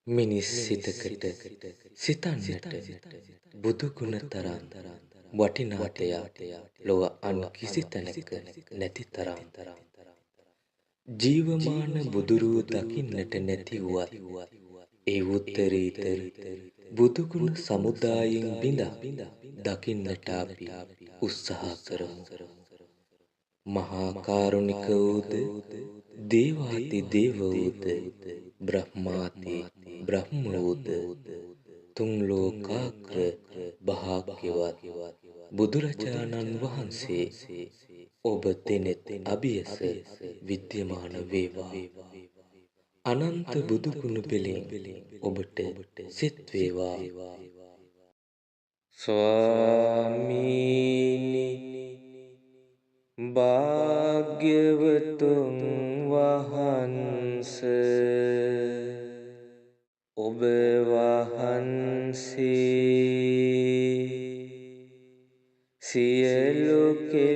මිනිස් සිතකට සිතන්නට බුදුගුණ තරම් වටිනා දෙයක් ලොව අන් කිසි තැනක නැති තරම්. ජීවමාන බුදුරුව දකින්නට නැති වුවත් ඒ උත්තරීතර බුදුගුණ සමුදායෙන් බිඳා දකින්නට අපි උත්සාහ කරමු. මහා කාරුණික වූද දේවාති දේව වූද බ්‍රහ්මාති බ්‍රහ්ම වූද තුන් ලෝකාග්‍ර භාග්‍යවත් බුදුරජාණන් වහන්සේ ඔබ දෙනෙත් අභියස විද්‍යමාන වේවා. අනන්ත බුදුගුණ පෙළින් ඔබට සෙත් වේවා. ස්වාමීනි භාග්‍යවතුන් වහන්ස ඔබ වහන්සේ සියලු